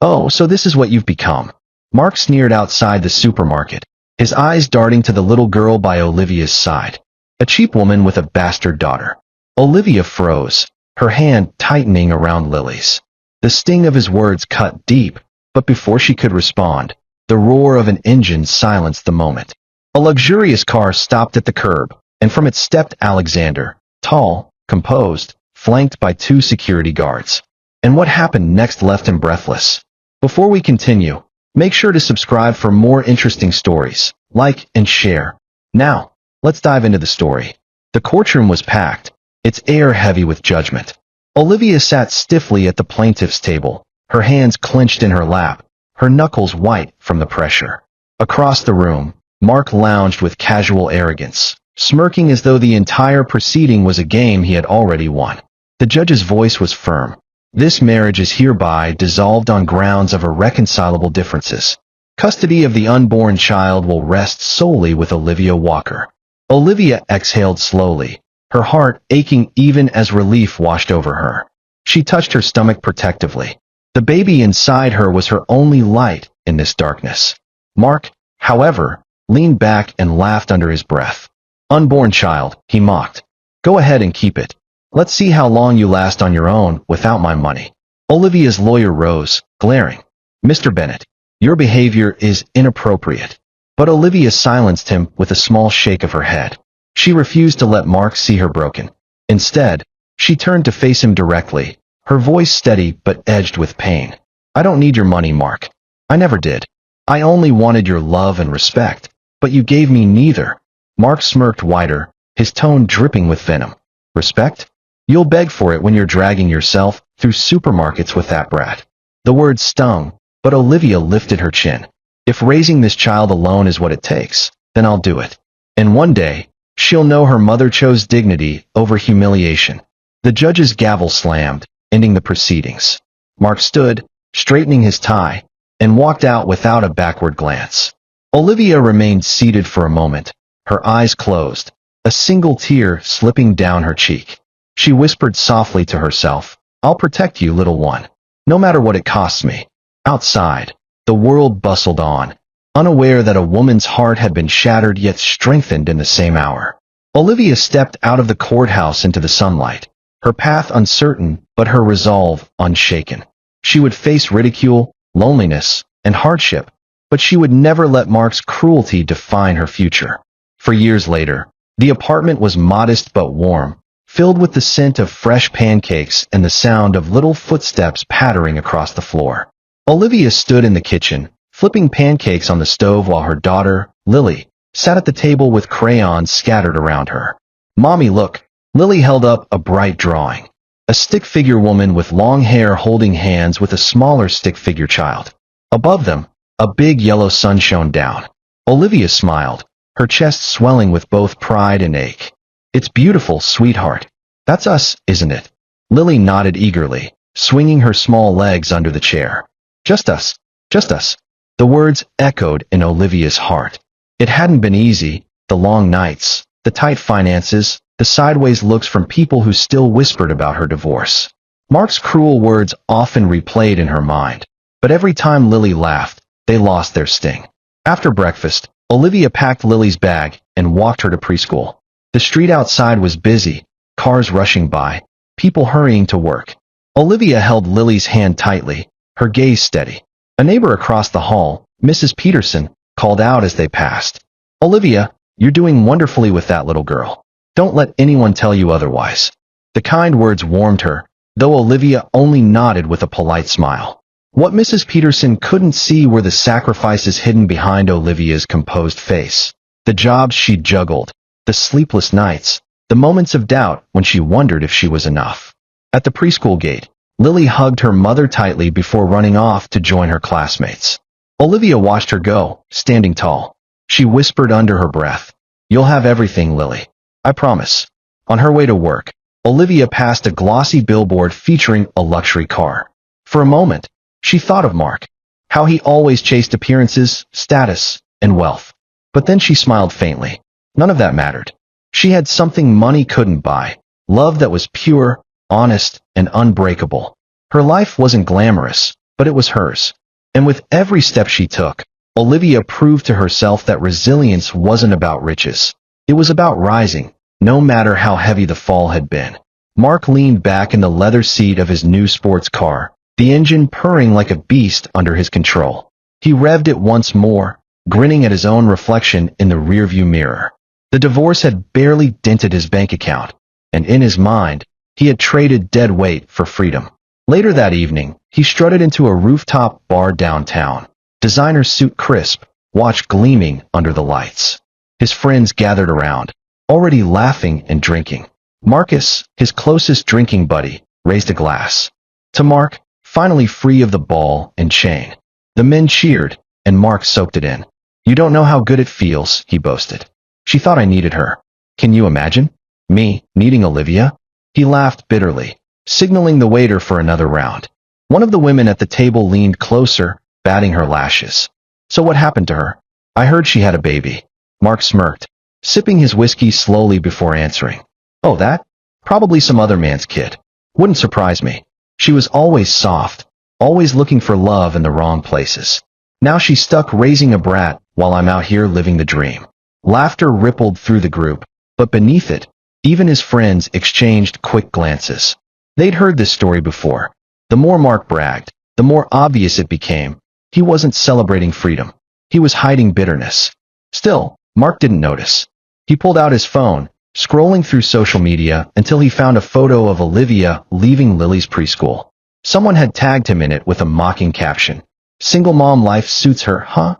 Oh, so this is what you've become. Mark sneered outside the supermarket, his eyes darting to the little girl by Olivia's side. A cheap woman with a bastard daughter. Olivia froze, her hand tightening around Lily's. The sting of his words cut deep, but before she could respond, the roar of an engine silenced the moment. A luxurious car stopped at the curb, and from it stepped Alexander, tall, composed, flanked by two security guards. And what happened next left him breathless. Before we continue, make sure to subscribe for more interesting stories, like and share. Now, let's dive into the story. The courtroom was packed, its air heavy with judgment. Olivia sat stiffly at the plaintiff's table, her hands clenched in her lap, her knuckles white from the pressure. Across the room, Mark lounged with casual arrogance, smirking as though the entire proceeding was a game he had already won. The judge's voice was firm. This marriage is hereby dissolved on grounds of irreconcilable differences. Custody of the unborn child will rest solely with Olivia Walker. Olivia exhaled slowly, her heart aching even as relief washed over her. She touched her stomach protectively. The baby inside her was her only light in this darkness. Mark, however, leaned back and laughed under his breath. Unborn child, he mocked. Go ahead and keep it. Let's see how long you last on your own without my money. Olivia's lawyer rose, glaring. Mr. Bennett, your behavior is inappropriate. But Olivia silenced him with a small shake of her head. She refused to let Mark see her broken. Instead, she turned to face him directly, her voice steady but edged with pain. I don't need your money, Mark. I never did. I only wanted your love and respect, but you gave me neither. Mark smirked wider, his tone dripping with venom. Respect? You'll beg for it when you're dragging yourself through supermarkets with that brat. The words stung, but Olivia lifted her chin. If raising this child alone is what it takes, then I'll do it. And one day, she'll know her mother chose dignity over humiliation. The judge's gavel slammed, ending the proceedings. Mark stood, straightening his tie, and walked out without a backward glance. Olivia remained seated for a moment, her eyes closed, a single tear slipping down her cheek. She whispered softly to herself, I'll protect you, little one, no matter what it costs me. Outside, the world bustled on, unaware that a woman's heart had been shattered yet strengthened in the same hour. Olivia stepped out of the courthouse into the sunlight, her path uncertain but her resolve unshaken. She would face ridicule, loneliness, and hardship, but she would never let Mark's cruelty define her future. For years later, the apartment was modest but warm, filled with the scent of fresh pancakes and the sound of little footsteps pattering across the floor. Olivia stood in the kitchen, flipping pancakes on the stove while her daughter, Lily, sat at the table with crayons scattered around her. Mommy, look. Lily held up a bright drawing. A stick figure woman with long hair holding hands with a smaller stick figure child. Above them, a big yellow sun shone down. Olivia smiled, her chest swelling with both pride and ache. It's beautiful, sweetheart. That's us, isn't it? Lily nodded eagerly, swinging her small legs under the chair. Just us. Just us. The words echoed in Olivia's heart. It hadn't been easy, the long nights, the tight finances, the sideways looks from people who still whispered about her divorce. Mark's cruel words often replayed in her mind, but every time Lily laughed, they lost their sting. After breakfast, Olivia packed Lily's bag and walked her to preschool. The street outside was busy, cars rushing by, people hurrying to work. Olivia held Lily's hand tightly, her gaze steady. A neighbor across the hall, Mrs. Peterson, called out as they passed. Olivia, you're doing wonderfully with that little girl. Don't let anyone tell you otherwise. The kind words warmed her, though Olivia only nodded with a polite smile. What Mrs. Peterson couldn't see were the sacrifices hidden behind Olivia's composed face. The jobs she'd juggled, the sleepless nights, the moments of doubt when she wondered if she was enough. At the preschool gate, Lily hugged her mother tightly before running off to join her classmates. Olivia watched her go, standing tall. She whispered under her breath, You'll have everything, Lily. I promise. On her way to work, Olivia passed a glossy billboard featuring a luxury car. For a moment, she thought of Mark, how he always chased appearances, status, and wealth. But then she smiled faintly. None of that mattered. She had something money couldn't buy, love that was pure, honest, and unbreakable. Her life wasn't glamorous, but it was hers. And with every step she took, Olivia proved to herself that resilience wasn't about riches. It was about rising, no matter how heavy the fall had been. Mark leaned back in the leather seat of his new sports car, the engine purring like a beast under his control. He revved it once more, grinning at his own reflection in the rearview mirror. The divorce had barely dented his bank account, and in his mind, he had traded dead weight for freedom. Later that evening, he strutted into a rooftop bar downtown, designer suit crisp, watch gleaming under the lights. His friends gathered around, already laughing and drinking. Marcus, his closest drinking buddy, raised a glass to Mark, finally free of the ball and chain. The men cheered, and Mark soaked it in. "You don't know how good it feels," he boasted. "She thought I needed her. Can you imagine? Me, needing Olivia?" He laughed bitterly, signaling the waiter for another round. One of the women at the table leaned closer, batting her lashes. "So what happened to her? I heard she had a baby." Mark smirked, sipping his whiskey slowly before answering. "Oh, that? Probably some other man's kid. Wouldn't surprise me. She was always soft, always looking for love in the wrong places. Now she's stuck raising a brat while I'm out here living the dream." Laughter rippled through the group, but beneath it, even his friends exchanged quick glances. They'd heard this story before. The more Mark bragged, the more obvious it became. He wasn't celebrating freedom. He was hiding bitterness. Still, Mark didn't notice. He pulled out his phone, scrolling through social media until he found a photo of Olivia leaving Lily's preschool. Someone had tagged him in it with a mocking caption. "Single mom life suits her, huh?"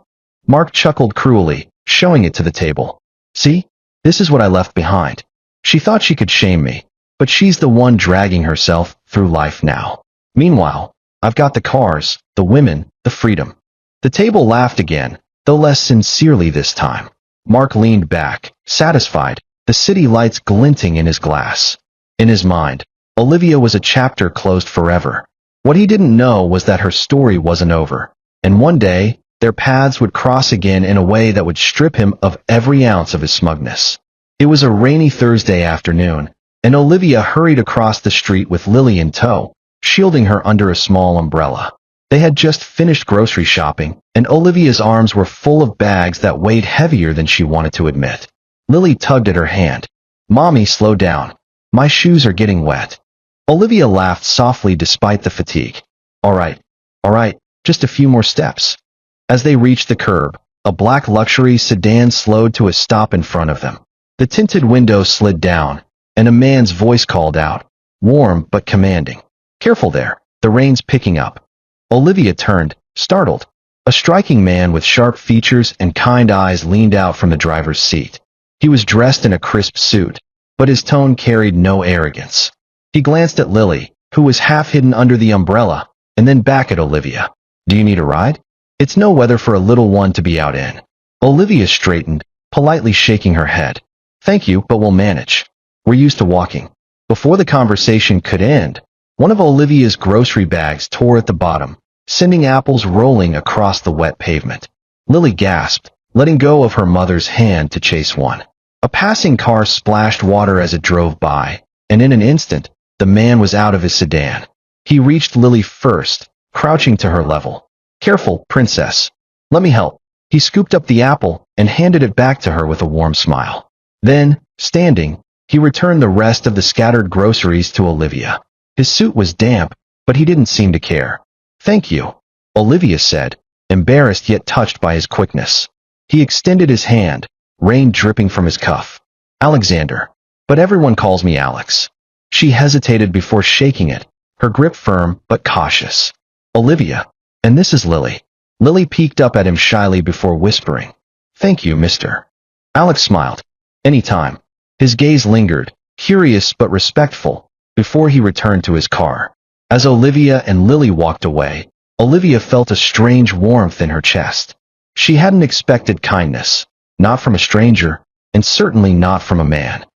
Mark chuckled cruelly, showing it to the table. "See? This is what I left behind. She thought she could shame me, but she's the one dragging herself through life now. Meanwhile, I've got the cars, the women, the freedom." The table laughed again, though less sincerely this time. Mark leaned back, satisfied, the city lights glinting in his glass. In his mind, Olivia was a chapter closed forever. What he didn't know was that her story wasn't over, and one day, their paths would cross again in a way that would strip him of every ounce of his smugness. It was a rainy Thursday afternoon, and Olivia hurried across the street with Lily in tow, shielding her under a small umbrella. They had just finished grocery shopping, and Olivia's arms were full of bags that weighed heavier than she wanted to admit. Lily tugged at her hand. "Mommy, slow down. My shoes are getting wet." Olivia laughed softly despite the fatigue. All right, just a few more steps." As they reached the curb, a black luxury sedan slowed to a stop in front of them. The tinted window slid down, and a man's voice called out, warm but commanding. "Careful there, the rain's picking up." Olivia turned, startled. A striking man with sharp features and kind eyes leaned out from the driver's seat. He was dressed in a crisp suit, but his tone carried no arrogance. He glanced at Lily, who was half hidden under the umbrella, and then back at Olivia. "Do you need a ride? It's no weather for a little one to be out in." Olivia straightened, politely shaking her head. "Thank you, but we'll manage. We're used to walking." Before the conversation could end, one of Olivia's grocery bags tore at the bottom, sending apples rolling across the wet pavement. Lily gasped, letting go of her mother's hand to chase one. A passing car splashed water as it drove by, and in an instant, the man was out of his sedan. He reached Lily first, crouching to her level. "Careful, princess. Let me help." He scooped up the apple and handed it back to her with a warm smile. Then, standing, he returned the rest of the scattered groceries to Olivia. His suit was damp, but he didn't seem to care. "Thank you," Olivia said, embarrassed yet touched by his quickness. He extended his hand, rain dripping from his cuff. "Alexander. But everyone calls me Alex." She hesitated before shaking it, her grip firm but cautious. "Olivia. And this is Lily." Lily peeked up at him shyly before whispering, "Thank you, mister." Alex smiled. "Anytime." His gaze lingered, curious but respectful, before he returned to his car. As Olivia and Lily walked away, Olivia felt a strange warmth in her chest. She hadn't expected kindness, not from a stranger, and certainly not from a man.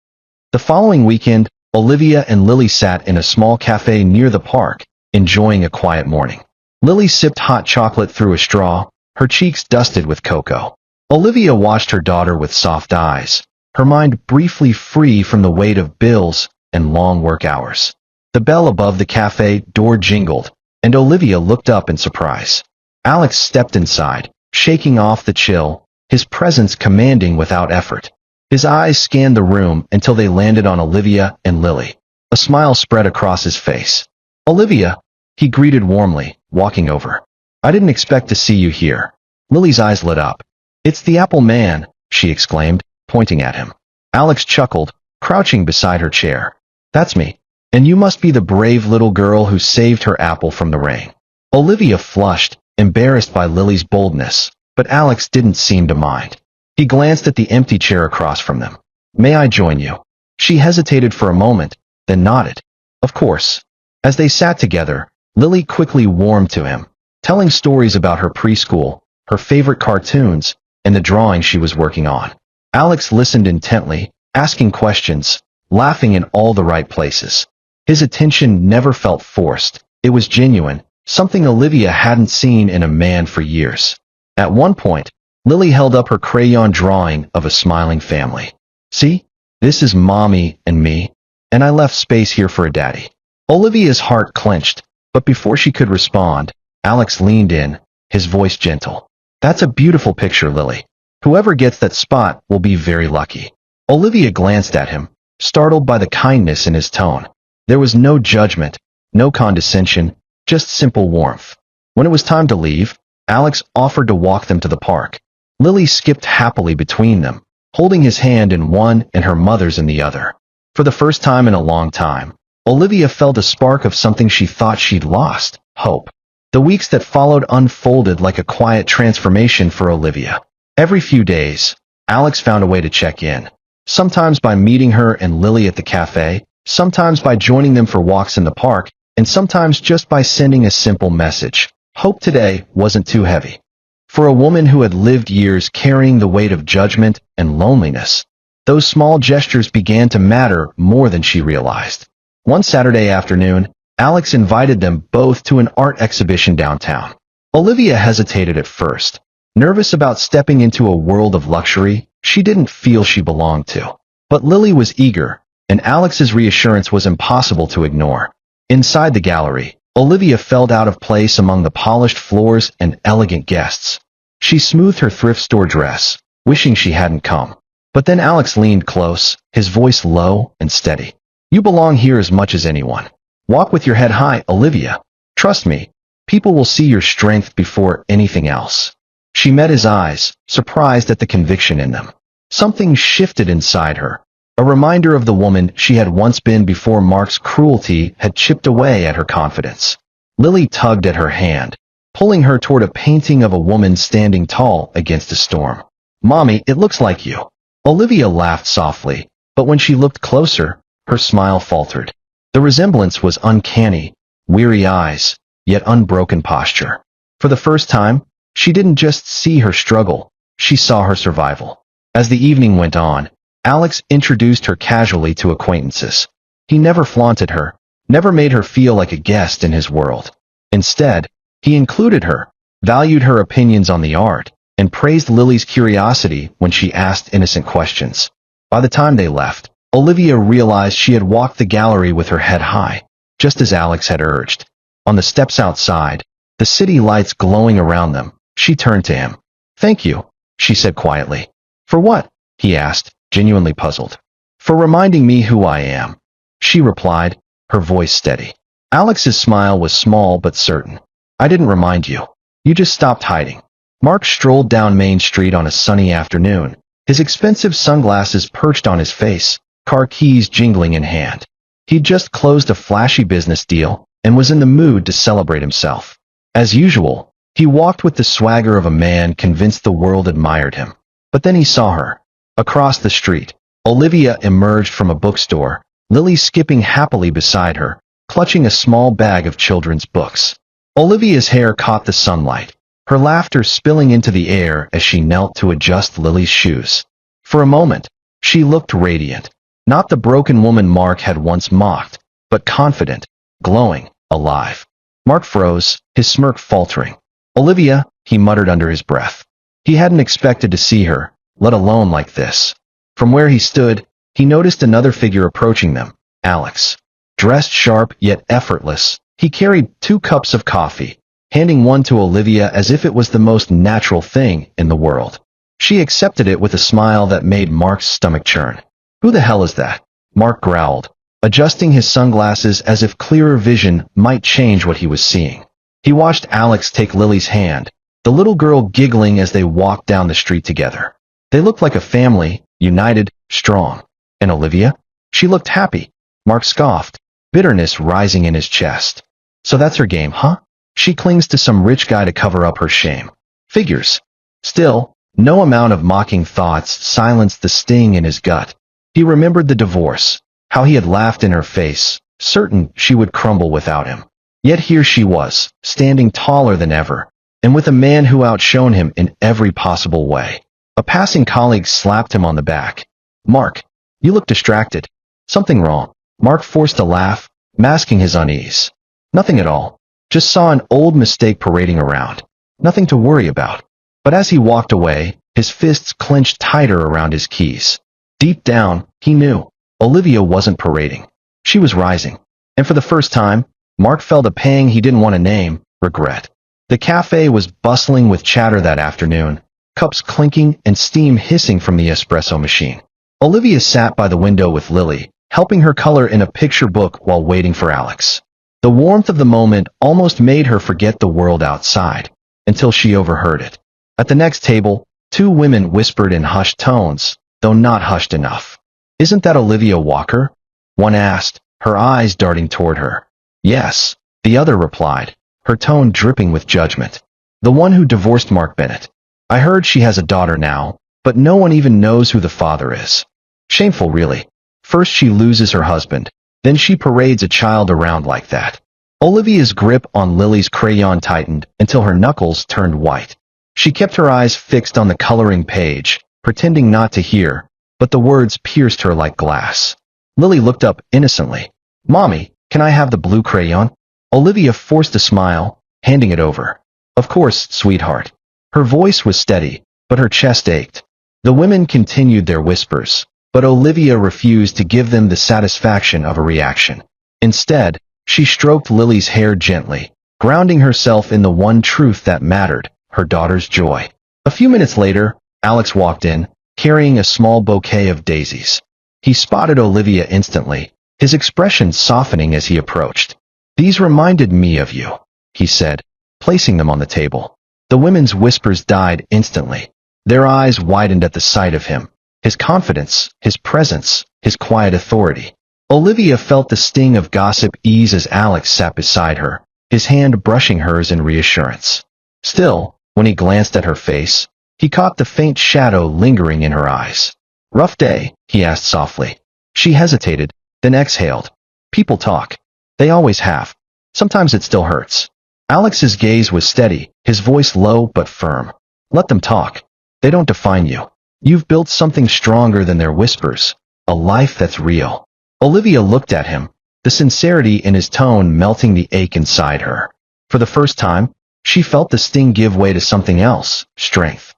The following weekend, Olivia and Lily sat in a small cafe near the park, enjoying a quiet morning. Lily sipped hot chocolate through a straw, her cheeks dusted with cocoa. Olivia watched her daughter with soft eyes, her mind briefly free from the weight of bills and long work hours. The bell above the cafe door jingled, and Olivia looked up in surprise. Alex stepped inside, shaking off the chill, his presence commanding without effort. His eyes scanned the room until they landed on Olivia and Lily. A smile spread across his face. "Olivia," he greeted warmly, walking over. "I didn't expect to see you here." Lily's eyes lit up. "It's the Apple Man," she exclaimed, pointing at him. Alex chuckled, crouching beside her chair. "That's me. And you must be the brave little girl who saved her apple from the rain." Olivia flushed, embarrassed by Lily's boldness, but Alex didn't seem to mind. He glanced at the empty chair across from them. "May I join you?" She hesitated for a moment, then nodded. "Of course." As they sat together, Lily quickly warmed to him, telling stories about her preschool, her favorite cartoons, and the drawing she was working on. Alex listened intently, asking questions, laughing in all the right places. His attention never felt forced. It was genuine, something Olivia hadn't seen in a man for years. At one point, Lily held up her crayon drawing of a smiling family. "See? This is Mommy and me, and I left space here for a daddy." Olivia's heart clenched, but before she could respond, Alex leaned in, his voice gentle. "That's a beautiful picture, Lily. Whoever gets that spot will be very lucky." Olivia glanced at him, startled by the kindness in his tone. There was no judgment, no condescension, just simple warmth. When it was time to leave, Alex offered to walk them to the park. Lily skipped happily between them, holding his hand in one and her mother's in the other. For the first time in a long time, Olivia felt a spark of something she thought she'd lost: hope. The weeks that followed unfolded like a quiet transformation for Olivia. Every few days, Alex found a way to check in. Sometimes by meeting her and Lily at the cafe, sometimes by joining them for walks in the park, and sometimes just by sending a simple message. Hope today wasn't too heavy. For a woman who had lived years carrying the weight of judgment and loneliness, those small gestures began to matter more than she realized. One Saturday afternoon, Alex invited them both to an art exhibition downtown. Olivia hesitated at first, nervous about stepping into a world of luxury she didn't feel she belonged to. But Lily was eager, and Alex's reassurance was impossible to ignore. Inside the gallery, Olivia felt out of place among the polished floors and elegant guests. She smoothed her thrift store dress, wishing she hadn't come. But then Alex leaned close, his voice low and steady. "You belong here as much as anyone. Walk with your head high, Olivia. Trust me, people will see your strength before anything else." She met his eyes, surprised at the conviction in them. Something shifted inside her, a reminder of the woman she had once been before Mark's cruelty had chipped away at her confidence. Lily tugged at her hand, pulling her toward a painting of a woman standing tall against a storm. "Mommy, it looks like you." Olivia laughed softly, but when she looked closer, her smile faltered. The resemblance was uncanny: weary eyes, yet unbroken posture. For the first time, she didn't just see her struggle, she saw her survival. As the evening went on, Alex introduced her casually to acquaintances. He never flaunted her, never made her feel like a guest in his world. Instead, he included her, valued her opinions on the art, and praised Lily's curiosity when she asked innocent questions. By the time they left, Olivia realized she had walked the gallery with her head high, just as Alex had urged. On the steps outside, the city lights glowing around them, she turned to him. "Thank you," she said quietly. "For what?" he asked, genuinely puzzled. "For reminding me who I am," she replied, her voice steady. Alex's smile was small but certain. "I didn't remind you. You just stopped hiding." Mark strolled down Main Street on a sunny afternoon, his expensive sunglasses perched on his face, car keys jingling in hand. He'd just closed a flashy business deal and was in the mood to celebrate himself. As usual, he walked with the swagger of a man convinced the world admired him. But then he saw her. Across the street, Olivia emerged from a bookstore, Lily skipping happily beside her, clutching a small bag of children's books. Olivia's hair caught the sunlight, her laughter spilling into the air as she knelt to adjust Lily's shoes. For a moment, she looked radiant, not the broken woman Mark had once mocked, but confident, glowing, alive. Mark froze, his smirk faltering. "Olivia," he muttered under his breath. He hadn't expected to see her, let alone like this. From where he stood, he noticed another figure approaching them, Alex. Dressed sharp yet effortless, He carried 2 cups of coffee, handing one to Olivia as if it was the most natural thing in the world. She accepted it with a smile that made Mark's stomach churn. "Who the hell is that?" Mark growled, adjusting his sunglasses as if clearer vision might change what he was seeing. He watched Alex take Lily's hand, the little girl giggling as they walked down the street together. They looked like a family, united, strong. And Olivia? She looked happy. Mark scoffed, bitterness rising in his chest. "So that's her game, huh? She clings to some rich guy to cover up her shame. Figures." Still, no amount of mocking thoughts silenced the sting in his gut. He remembered the divorce, how he had laughed in her face, certain she would crumble without him. Yet here she was, standing taller than ever, and with a man who outshone him in every possible way. A passing colleague slapped him on the back. "Mark, you look distracted. Something wrong?" Mark forced a laugh, masking his unease. "Nothing at all. Just saw an old mistake parading around. Nothing to worry about." But as he walked away, his fists clenched tighter around his keys. Deep down, he knew Olivia wasn't parading. She was rising. And for the first time, Mark felt a pang he didn't want to name: regret. The cafe was bustling with chatter that afternoon, cups clinking and steam hissing from the espresso machine. Olivia sat by the window with Lily, helping her color in a picture book while waiting for Alex. The warmth of the moment almost made her forget the world outside, until she overheard it. At the next table, 2 women whispered in hushed tones, though not hushed enough. "Isn't that Olivia Walker?" one asked, her eyes darting toward her. "Yes," the other replied, her tone dripping with judgment. "The one who divorced Mark Bennett. I heard she has a daughter now, but no one even knows who the father is. Shameful, really. First she loses her husband, then she parades a child around like that." Olivia's grip on Lily's crayon tightened until her knuckles turned white. She kept her eyes fixed on the coloring page, pretending not to hear, but the words pierced her like glass. Lily looked up innocently. "Mommy, can I have the blue crayon?" Olivia forced a smile, handing it over. "Of course, sweetheart." Her voice was steady, but her chest ached. The women continued their whispers, but Olivia refused to give them the satisfaction of a reaction. Instead, she stroked Lily's hair gently, grounding herself in the one truth that mattered: her daughter's joy. A few minutes later, Alex walked in, carrying a small bouquet of daisies. He spotted Olivia instantly, his expression softening as he approached. "These reminded me of you," he said, placing them on the table. The women's whispers died instantly. Their eyes widened at the sight of him, his confidence, his presence, his quiet authority. Olivia felt the sting of gossip ease as Alex sat beside her, his hand brushing hers in reassurance. Still, when he glanced at her face, he caught the faint shadow lingering in her eyes. "Rough day?" he asked softly. She hesitated, then exhaled. "People talk. They always have. Sometimes it still hurts." Alex's gaze was steady, his voice low but firm. "Let them talk. They don't define you. You've built something stronger than their whispers, a life that's real." Olivia looked at him, the sincerity in his tone melting the ache inside her. For the first time, she felt the sting give way to something else: strength.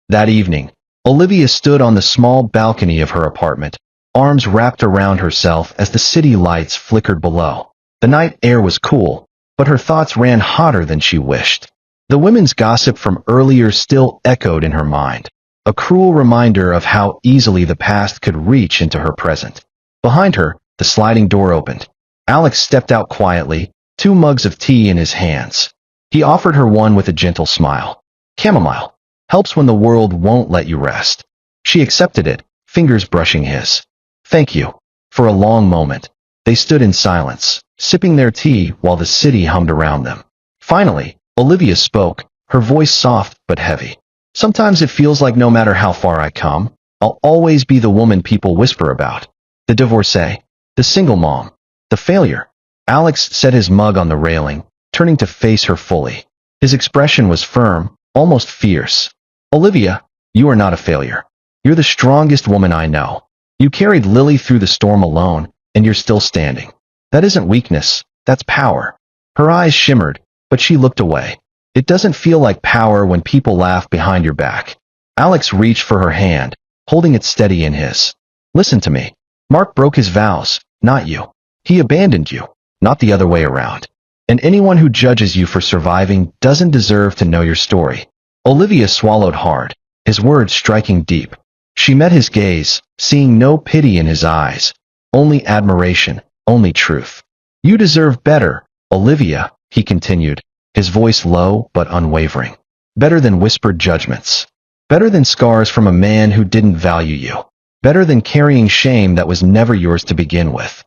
That evening, Olivia stood on the small balcony of her apartment, arms wrapped around herself as the city lights flickered below. The night air was cool, but her thoughts ran hotter than she wished. The women's gossip from earlier still echoed in her mind, a cruel reminder of how easily the past could reach into her present. Behind her, the sliding door opened. Alex stepped out quietly, 2 mugs of tea in his hands. He offered her one with a gentle smile. "Chamomile. Helps when the world won't let you rest." She accepted it, fingers brushing his. "Thank you." For a long moment, they stood in silence, sipping their tea while the city hummed around them. Finally, Olivia spoke, her voice soft but heavy. "Sometimes it feels like no matter how far I come, I'll always be the woman people whisper about. The divorcee, the single mom, the failure." Alex set his mug on the railing, turning to face her fully. His expression was firm, almost fierce. "Olivia, you are not a failure. You're the strongest woman I know. You carried Lily through the storm alone, and you're still standing. That isn't weakness, that's power." Her eyes shimmered, but she looked away. "It doesn't feel like power when people laugh behind your back." Alex reached for her hand, holding it steady in his. "Listen to me. Mark broke his vows, not you. He abandoned you, not the other way around. And anyone who judges you for surviving doesn't deserve to know your story. Olivia swallowed hard, his words striking deep. She met his gaze, seeing no pity in his eyes. Only admiration, only truth. You deserve better, Olivia, he continued, his voice low but unwavering. Better than whispered judgments. Better than scars from a man who didn't value you. Better than carrying shame that was never yours to begin with.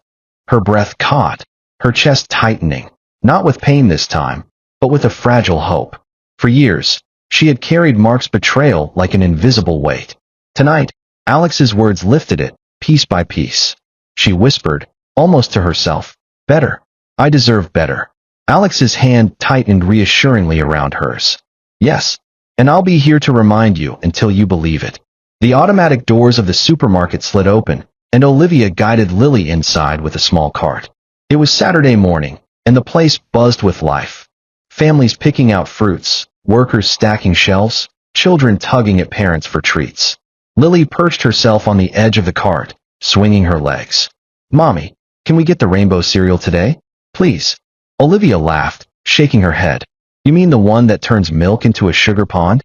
Her breath caught, her chest tightening, not with pain this time, but with a fragile hope. For years, she had carried Mark's betrayal like an invisible weight. Tonight, Alex's words lifted it, piece by piece. She whispered, almost to herself, better. I deserve better. Alex's hand tightened reassuringly around hers. Yes, and I'll be here to remind you until you believe it. The automatic doors of the supermarket slid open, and Olivia guided Lily inside with a small cart. It was Saturday morning, and the place buzzed with life. Families picking out fruits, workers stacking shelves, children tugging at parents for treats. Lily perched herself on the edge of the cart, swinging her legs. Mommy, can we get the rainbow cereal today? Please. Olivia laughed, shaking her head. You mean the one that turns milk into a sugar pond?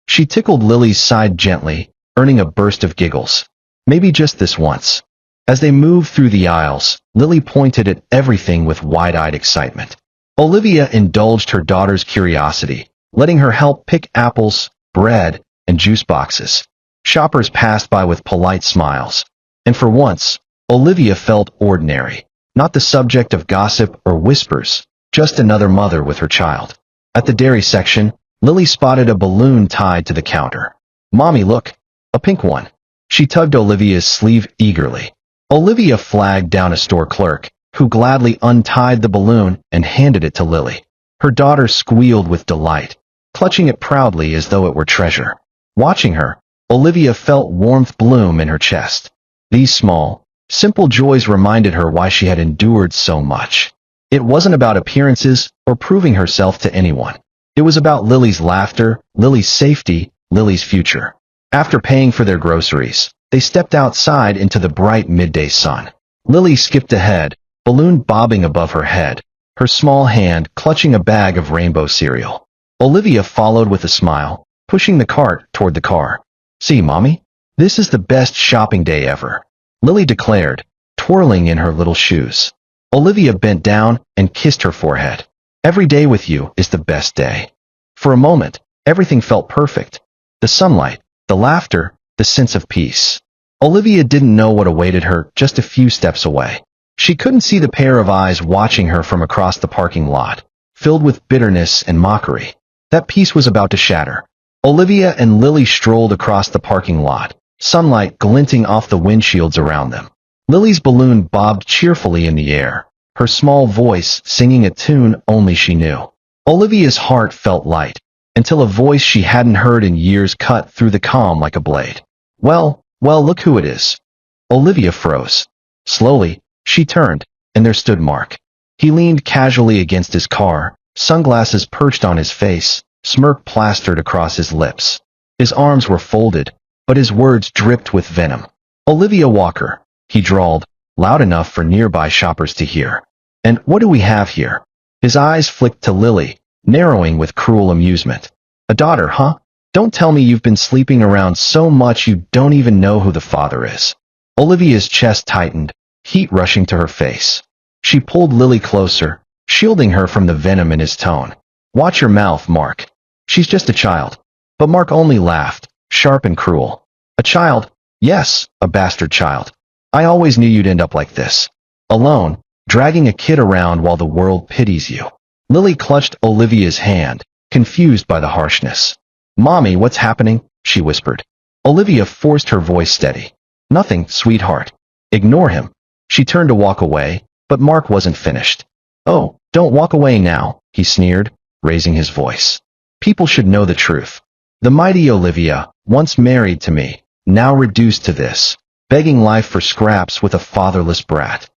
She tickled Lily's side gently, earning a burst of giggles. Maybe just this once. As they moved through the aisles, Lily pointed at everything with wide-eyed excitement. Olivia indulged her daughter's curiosity, letting her help pick apples, bread, and juice boxes. Shoppers passed by with polite smiles. And for once, Olivia felt ordinary, not the subject of gossip or whispers, just another mother with her child. At the dairy section, Lily spotted a balloon tied to the counter. Mommy, look, a pink one. She tugged Olivia's sleeve eagerly. Olivia flagged down a store clerk, who gladly untied the balloon and handed it to Lily. Her daughter squealed with delight, clutching it proudly as though it were treasure. Watching her, Olivia felt warmth bloom in her chest. These small, simple joys reminded her why she had endured so much. It wasn't about appearances or proving herself to anyone. It was about Lily's laughter, Lily's safety, Lily's future. After paying for their groceries, they stepped outside into the bright midday sun. Lily skipped ahead, balloon bobbing above her head, her small hand clutching a bag of rainbow cereal. Olivia followed with a smile, pushing the cart toward the car. See, Mommy? This is the best shopping day ever, Lily declared, twirling in her little shoes. Olivia bent down and kissed her forehead. Every day with you is the best day. For a moment, everything felt perfect. The sunlight, the laughter, the sense of peace. Olivia didn't know what awaited her just a few steps away. She couldn't see the pair of eyes watching her from across the parking lot, filled with bitterness and mockery. That peace was about to shatter. Olivia and Lily strolled across the parking lot, sunlight glinting off the windshields around them. Lily's balloon bobbed cheerfully in the air, her small voice singing a tune only she knew. Olivia's heart felt light, until a voice she hadn't heard in years cut through the calm like a blade. Well, look who it is. Olivia froze. Slowly, she turned, and there stood Mark. He leaned casually against his car, sunglasses perched on his face, smirk plastered across his lips. His arms were folded, but his words dripped with venom. Olivia Walker, he drawled, loud enough for nearby shoppers to hear. And what do we have here? His eyes flicked to Lily, narrowing with cruel amusement. A daughter, huh? Don't tell me you've been sleeping around so much you don't even know who the father is. Olivia's chest tightened, heat rushing to her face. She pulled Lily closer, shielding her from the venom in his tone. Watch your mouth, Mark. She's just a child. But Mark only laughed, sharp and cruel. A child? Yes, a bastard child. I always knew you'd end up like this. Alone, dragging a kid around while the world pities you. Lily clutched Olivia's hand, confused by the harshness. Mommy, what's happening? She whispered. Olivia forced her voice steady. Nothing, sweetheart. Ignore him. She turned to walk away, but Mark wasn't finished. Oh, don't walk away now, he sneered, raising his voice. People should know the truth. The mighty Olivia, once married to me, now reduced to this, begging life for scraps with a fatherless brat.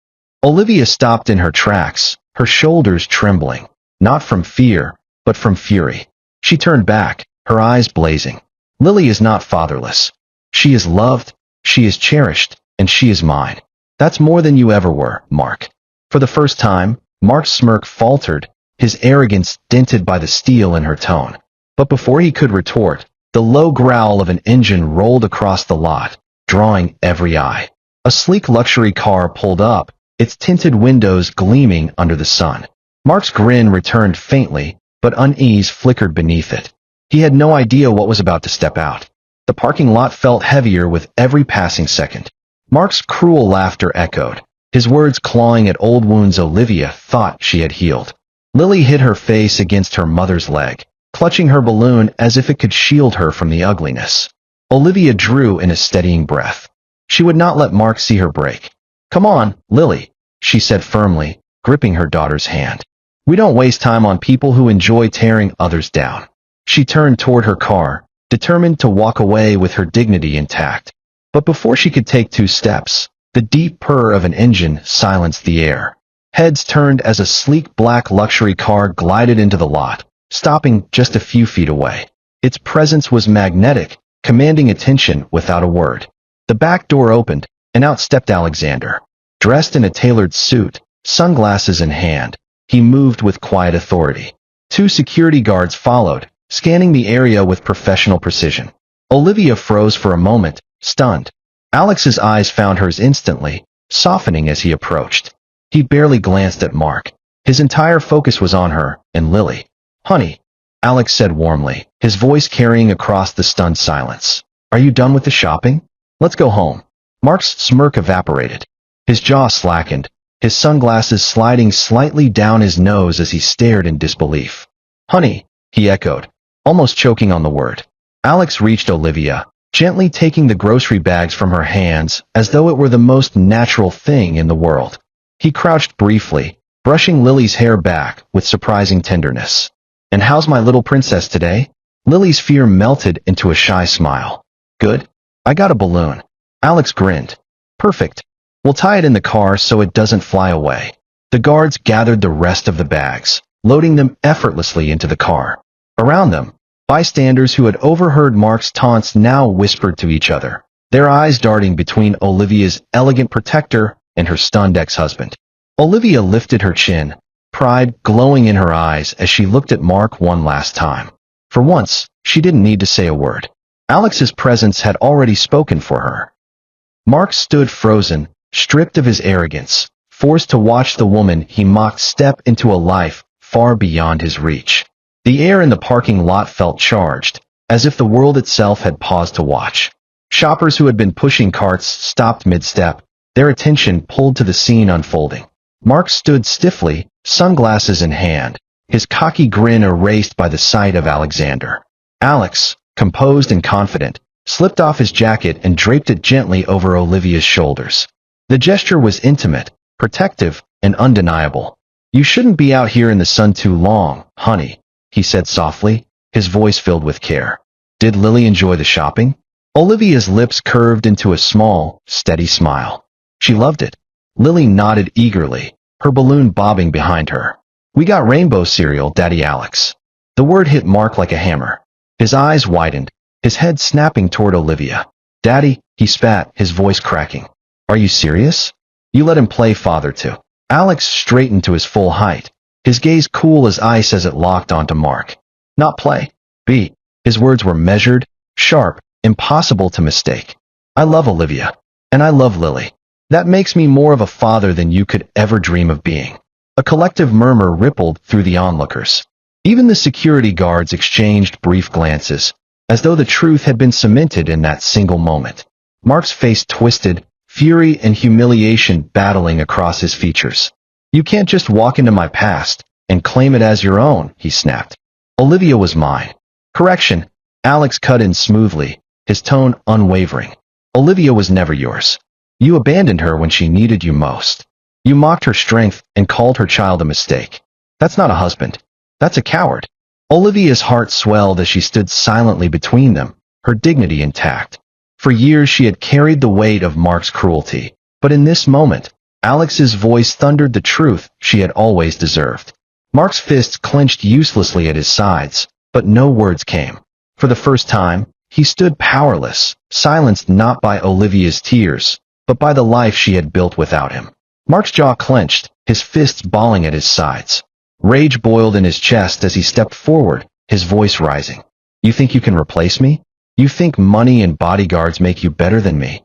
Olivia stopped in her tracks, her shoulders trembling, not from fear, but from fury. She turned back, her eyes blazing. Lily is not fatherless. She is loved, she is cherished, and she is mine. That's more than you ever were, Mark. For the first time, Mark's smirk faltered, his arrogance dented by the steel in her tone. But before he could retort, the low growl of an engine rolled across the lot, drawing every eye. A sleek luxury car pulled up, its tinted windows gleaming under the sun. Mark's grin returned faintly, but unease flickered beneath it. He had no idea what was about to step out. The parking lot felt heavier with every passing second. Mark's cruel laughter echoed, his words clawing at old wounds Olivia thought she had healed. Lily hid her face against her mother's leg, clutching her balloon as if it could shield her from the ugliness. Olivia drew in a steadying breath. She would not let Mark see her break. "Come on, Lily," she said firmly, gripping her daughter's hand. "We don't waste time on people who enjoy tearing others down." She turned toward her car, determined to walk away with her dignity intact. But before she could take 2 steps, the deep purr of an engine silenced the air. Heads turned as a sleek black luxury car glided into the lot, stopping just a few feet away. Its presence was magnetic, commanding attention without a word. The back door opened, and out stepped Alexander. Dressed in a tailored suit, sunglasses in hand, he moved with quiet authority. 2 security guards followed, scanning the area with professional precision. Olivia froze for a moment, stunned. Alex's eyes found hers instantly, softening as he approached. He barely glanced at Mark. His entire focus was on her and Lily. "Honey," Alex said warmly, his voice carrying across the stunned silence. "Are you done with the shopping? Let's go home." Mark's smirk evaporated. His jaw slackened, his sunglasses sliding slightly down his nose as he stared in disbelief. "Honey," he echoed, almost choking on the word. Alex reached Olivia, gently taking the grocery bags from her hands as though it were the most natural thing in the world. He crouched briefly, brushing Lily's hair back with surprising tenderness. "And how's my little princess today?" Lily's fear melted into a shy smile. "Good. I got a balloon." Alex grinned. "Perfect. We'll tie it in the car so it doesn't fly away." The guards gathered the rest of the bags, loading them effortlessly into the car. Around them, bystanders who had overheard Mark's taunts now whispered to each other, their eyes darting between Olivia's elegant protector and her stunned ex-husband. Olivia lifted her chin, pride glowing in her eyes as she looked at Mark one last time. For once, she didn't need to say a word. Alex's presence had already spoken for her. Mark stood frozen, stripped of his arrogance, forced to watch the woman he mocked step into a life far beyond his reach. The air in the parking lot felt charged, as if the world itself had paused to watch. Shoppers who had been pushing carts stopped mid-step, their attention pulled to the scene unfolding. Mark stood stiffly, sunglasses in hand, his cocky grin erased by the sight of Alexander. Alex, composed and confident, slipped off his jacket and draped it gently over Olivia's shoulders. The gesture was intimate, protective, and undeniable. "You shouldn't be out here in the sun too long, honey," he said softly, his voice filled with care. "Did Lily enjoy the shopping?" Olivia's lips curved into a small, steady smile. "She loved it." Lily nodded eagerly, her balloon bobbing behind her. "We got rainbow cereal, Daddy Alex." The word hit Mark like a hammer. His eyes widened, his head snapping toward Olivia. "Daddy," he spat, his voice cracking. "Are you serious? You let him play father too." Alex straightened to his full height, his gaze cool as ice as it locked onto Mark. "Not play. B." His words were measured, sharp, impossible to mistake. "I love Olivia. And I love Lily. That makes me more of a father than you could ever dream of being." A collective murmur rippled through the onlookers. Even the security guards exchanged brief glances, as though the truth had been cemented in that single moment. Mark's face twisted, fury and humiliation battling across his features. "You can't just walk into my past and claim it as your own," he snapped. "Olivia was mine." "Correction," Alex cut in smoothly, his tone unwavering. "Olivia was never yours. You abandoned her when she needed you most. You mocked her strength and called her child a mistake. That's not a husband. That's a coward." Olivia's heart swelled as she stood silently between them, her dignity intact. For years she had carried the weight of Mark's cruelty, but in this moment, Alex's voice thundered the truth she had always deserved. Mark's fists clenched uselessly at his sides, but no words came. For the first time, he stood powerless, silenced not by Olivia's tears, but by the life she had built without him. Mark's jaw clenched, his fists balling at his sides. Rage boiled in his chest as he stepped forward, his voice rising. You think you can replace me? You think money and bodyguards make you better than me?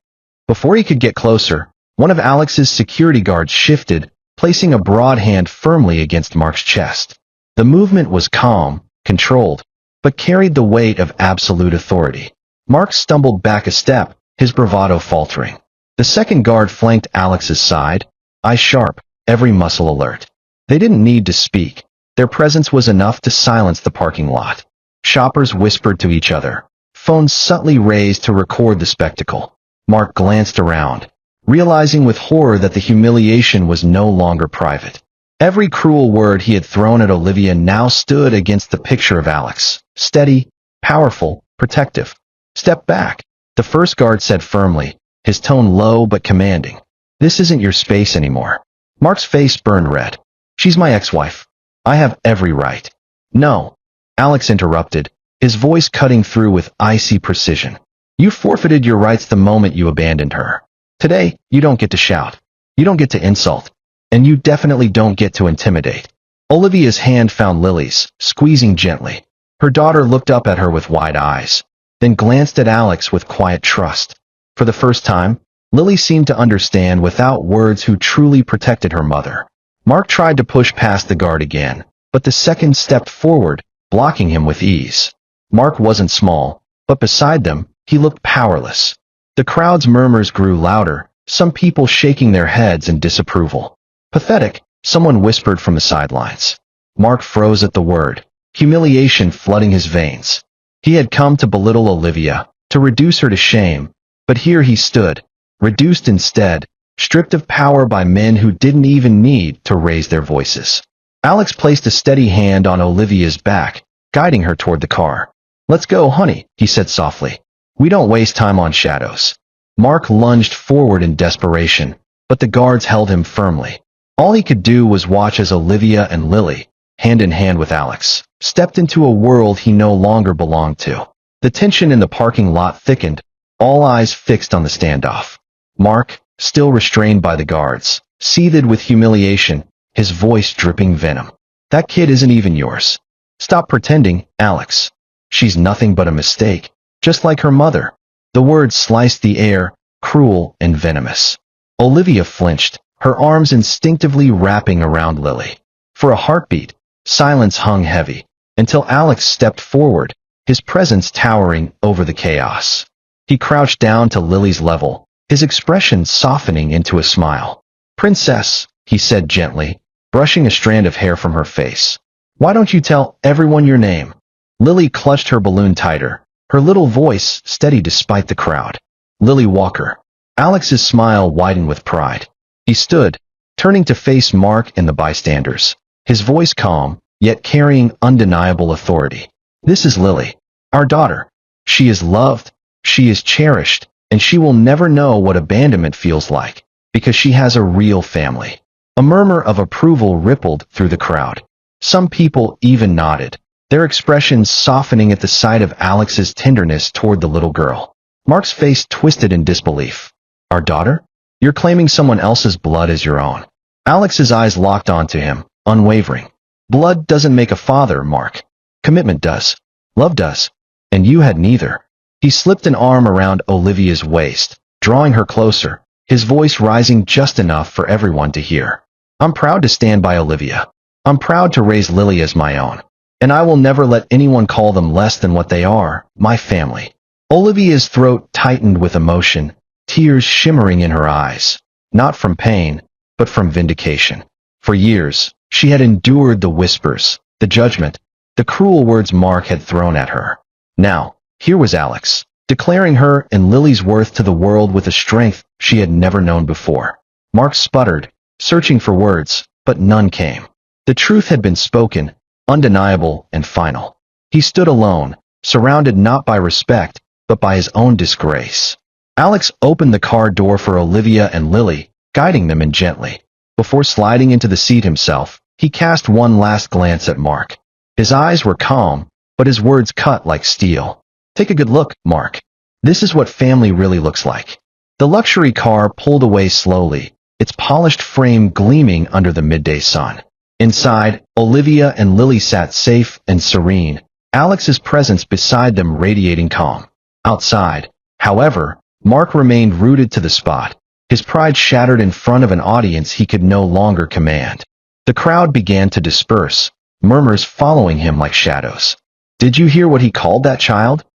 Before he could get closer, one of Alex's security guards shifted, placing a broad hand firmly against Mark's chest. The movement was calm, controlled, but carried the weight of absolute authority. Mark stumbled back a step, his bravado faltering. The second guard flanked Alex's side, eyes sharp, every muscle alert. They didn't need to speak. Their presence was enough to silence the parking lot. Shoppers whispered to each other, phones subtly raised to record the spectacle. Mark glanced around, realizing with horror that the humiliation was no longer private. Every cruel word he had thrown at Olivia now stood against the picture of Alex. Steady, powerful, protective. Step back, the first guard said firmly, his tone low but commanding. This isn't your space anymore. Mark's face burned red. She's my ex-wife. I have every right. No, Alex interrupted, his voice cutting through with icy precision. You forfeited your rights the moment you abandoned her. Today, you don't get to shout. You don't get to insult. And you definitely don't get to intimidate. Olivia's hand found Lily's, squeezing gently. Her daughter looked up at her with wide eyes, then glanced at Alex with quiet trust. For the first time, Lily seemed to understand without words who truly protected her mother. Mark tried to push past the guard again, but the second stepped forward, blocking him with ease. Mark wasn't small, but beside them, he looked powerless. The crowd's murmurs grew louder, some people shaking their heads in disapproval. Pathetic, someone whispered from the sidelines. Mark froze at the word, humiliation flooding his veins. He had come to belittle Olivia, to reduce her to shame, but here he stood, reduced instead, stripped of power by men who didn't even need to raise their voices. Alex placed a steady hand on Olivia's back, guiding her toward the car. Let's go, honey, he said softly. We don't waste time on shadows. Mark lunged forward in desperation, but the guards held him firmly. All he could do was watch as Olivia and Lily, hand in hand with Alex, stepped into a world he no longer belonged to. The tension in the parking lot thickened, all eyes fixed on the standoff. Mark, still restrained by the guards, seethed with humiliation, his voice dripping venom. That kid isn't even yours. Stop pretending, Alex. She's nothing but a mistake, just like her mother. The words sliced the air, cruel and venomous. Olivia flinched, her arms instinctively wrapping around Lily. For a heartbeat, silence hung heavy, until Alex stepped forward, his presence towering over the chaos. He crouched down to Lily's level, his expression softening into a smile. Princess, he said gently, brushing a strand of hair from her face. Why don't you tell everyone your name? Lily clutched her balloon tighter, her little voice steady despite the crowd. Lily Walker. Alex's smile widened with pride. He stood, turning to face Mark and the bystanders, his voice calm, yet carrying undeniable authority. This is Lily, our daughter. She is loved, she is cherished, and she will never know what abandonment feels like, because she has a real family. A murmur of approval rippled through the crowd. Some people even nodded, their expressions softening at the sight of Alex's tenderness toward the little girl. Mark's face twisted in disbelief. Our daughter? You're claiming someone else's blood as your own. Alex's eyes locked onto him, unwavering. Blood doesn't make a father, Mark. Commitment does. Love does. And you had neither. He slipped an arm around Olivia's waist, drawing her closer, his voice rising just enough for everyone to hear. I'm proud to stand by Olivia. I'm proud to raise Lily as my own. And I will never let anyone call them less than what they are, my family. Olivia's throat tightened with emotion, tears shimmering in her eyes, not from pain, but from vindication. For years, she had endured the whispers, the judgment, the cruel words Mark had thrown at her. Now, here was Alex, declaring her and Lily's worth to the world with a strength she had never known before. Mark sputtered, searching for words, but none came. The truth had been spoken, undeniable and final. He stood alone, surrounded not by respect, but by his own disgrace. Alex opened the car door for Olivia and Lily, guiding them in gently. Before sliding into the seat himself, he cast one last glance at Mark. His eyes were calm, but his words cut like steel. Take a good look, Mark. This is what family really looks like. The luxury car pulled away slowly, its polished frame gleaming under the midday sun. Inside, Olivia and Lily sat safe and serene, Alex's presence beside them radiating calm. Outside, however, Mark remained rooted to the spot, his pride shattered in front of an audience he could no longer command. The crowd began to disperse, murmurs following him like shadows. "Did you hear what he called that child?"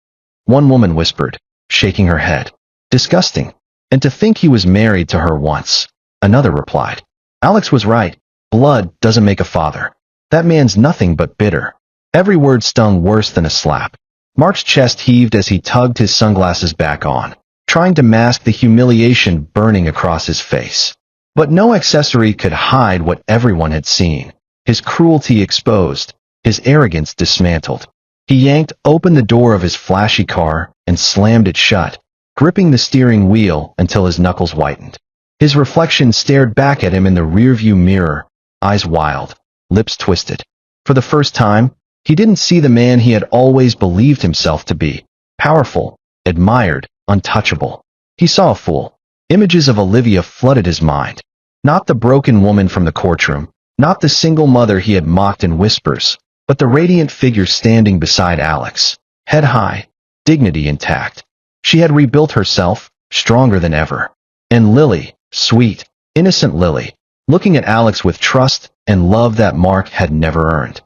one woman whispered, shaking her head. "Disgusting. And to think he was married to her once," another replied. "Alex was right. Blood doesn't make a father. That man's nothing but bitter." Every word stung worse than a slap. Mark's chest heaved as he tugged his sunglasses back on, trying to mask the humiliation burning across his face. But no accessory could hide what everyone had seen. His cruelty exposed, his arrogance dismantled. He yanked open the door of his flashy car and slammed it shut, gripping the steering wheel until his knuckles whitened. His reflection stared back at him in the rearview mirror, eyes wild, lips twisted. For the first time, he didn't see the man he had always believed himself to be: powerful, admired, untouchable. He saw a fool. Images of Olivia flooded his mind. Not the broken woman from the courtroom, not the single mother he had mocked in whispers, but the radiant figure standing beside Alex, head high, dignity intact. She had rebuilt herself, stronger than ever. And Lily, sweet, innocent Lily, looking at Alex with trust and love that Mark had never earned.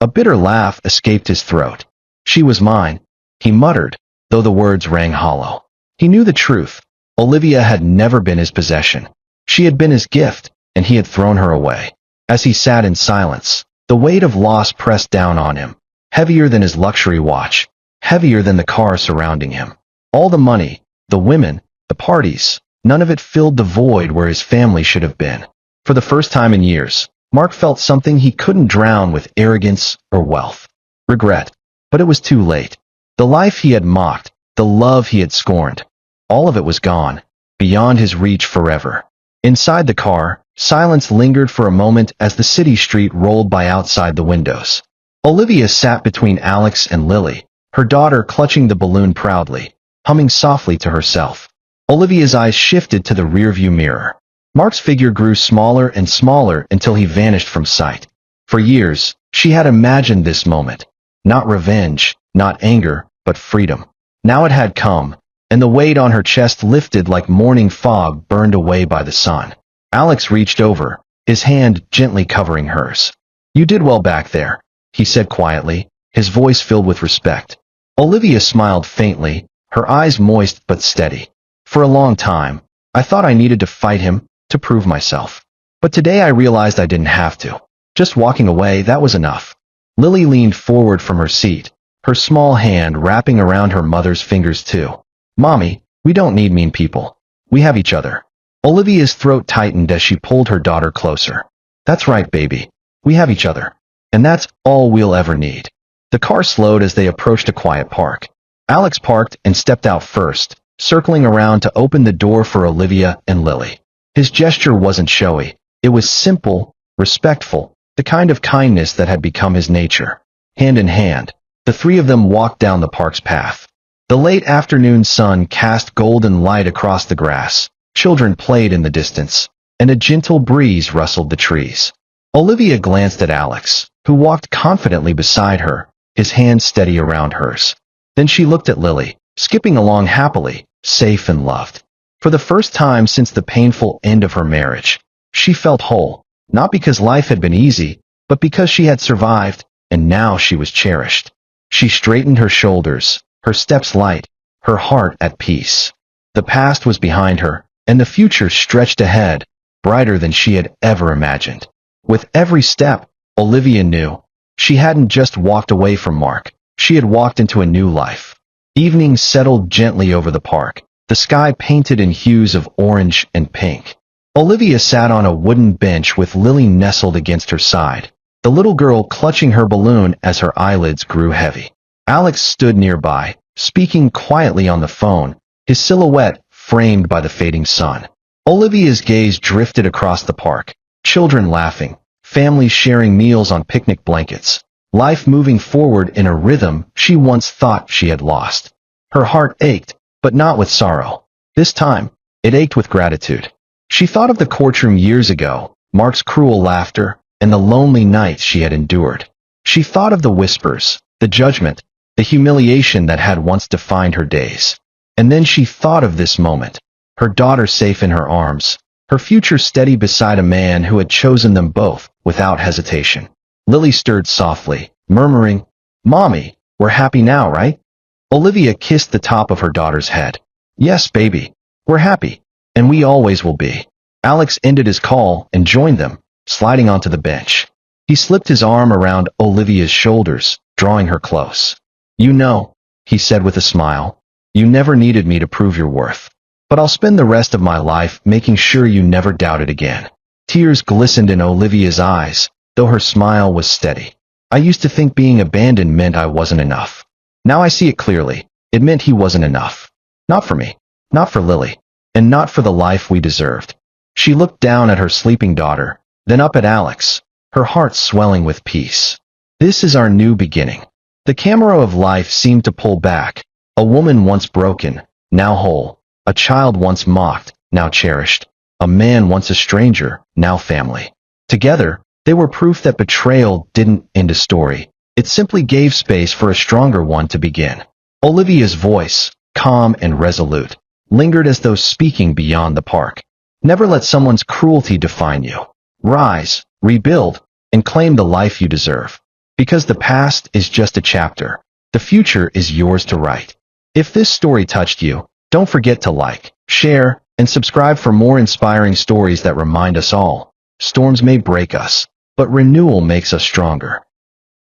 A bitter laugh escaped his throat. "She was mine," he muttered, though the words rang hollow. He knew the truth. Olivia had never been his possession. She had been his gift, and he had thrown her away. As he sat in silence, the weight of loss pressed down on him, heavier than his luxury watch, heavier than the car surrounding him. All the money, the women, the parties, none of it filled the void where his family should have been. For the first time in years, Mark felt something he couldn't drown with arrogance or wealth. Regret. But it was too late. The life he had mocked, the love he had scorned, all of it was gone, beyond his reach forever. Inside the car, silence lingered for a moment as the city street rolled by outside the windows. Olivia sat between Alex and Lily, her daughter clutching the balloon proudly, humming softly to herself. Olivia's eyes shifted to the rearview mirror. Mark's figure grew smaller and smaller until he vanished from sight. For years, she had imagined this moment. Not revenge, not anger, but freedom. Now it had come, and the weight on her chest lifted like morning fog burned away by the sun. Alex reached over, his hand gently covering hers. "You did well back there," he said quietly, his voice filled with respect. Olivia smiled faintly, her eyes moist but steady. "For a long time, I thought I needed to fight him, to prove myself. But today I realized I didn't have to. Just walking away, that was enough." Lily leaned forward from her seat, her small hand wrapping around her mother's fingers too. "Mommy, we don't need mean people. We have each other." Olivia's throat tightened as she pulled her daughter closer. "That's right, baby. We have each other. And that's all we'll ever need." The car slowed as they approached a quiet park. Alex parked and stepped out first, circling around to open the door for Olivia and Lily. His gesture wasn't showy. It was simple, respectful, the kind of kindness that had become his nature. Hand in hand, the three of them walked down the park's path. The late afternoon sun cast golden light across the grass. Children played in the distance, and a gentle breeze rustled the trees. Olivia glanced at Alex, who walked confidently beside her, his hand steady around hers. Then she looked at Lily, skipping along happily, safe and loved. For the first time since the painful end of her marriage, she felt whole, not because life had been easy, but because she had survived, and now she was cherished. She straightened her shoulders, her steps light, her heart at peace. The past was behind her, and the future stretched ahead, brighter than she had ever imagined. With every step, Olivia knew, she hadn't just walked away from Mark, she had walked into a new life. Evening settled gently over the park, the sky painted in hues of orange and pink. Olivia sat on a wooden bench with Lily nestled against her side, the little girl clutching her balloon as her eyelids grew heavy. Alex stood nearby, speaking quietly on the phone, his silhouette framed by the fading sun. Olivia's gaze drifted across the park, children laughing, families sharing meals on picnic blankets, life moving forward in a rhythm she once thought she had lost. Her heart ached, but not with sorrow. This time, it ached with gratitude. She thought of the courtroom years ago, Mark's cruel laughter, and the lonely nights she had endured. She thought of the whispers, the judgment, the humiliation that had once defined her days. And then she thought of this moment, her daughter safe in her arms, her future steady beside a man who had chosen them both without hesitation. Lily stirred softly, murmuring, "Mommy, we're happy now, right?" Olivia kissed the top of her daughter's head. "Yes, baby. We're happy. And we always will be." Alex ended his call and joined them, sliding onto the bench. He slipped his arm around Olivia's shoulders, drawing her close. "You know," he said with a smile, "you never needed me to prove your worth. But I'll spend the rest of my life making sure you never doubt it again." Tears glistened in Olivia's eyes, though her smile was steady. "I used to think being abandoned meant I wasn't enough. Now I see it clearly. It meant he wasn't enough. Not for me, not for Lily, and not for the life we deserved." She looked down at her sleeping daughter, then up at Alex, her heart swelling with peace. "This is our new beginning." The camera of life seemed to pull back. A woman once broken, now whole. A child once mocked, now cherished. A man once a stranger, now family. Together, they were proof that betrayal didn't end a story. It simply gave space for a stronger one to begin. Olivia's voice, calm and resolute, lingered as though speaking beyond the park. "Never let someone's cruelty define you. Rise, rebuild, and claim the life you deserve. Because the past is just a chapter. The future is yours to write." If this story touched you, don't forget to like, share, and subscribe for more inspiring stories that remind us all. Storms may break us, but renewal makes us stronger.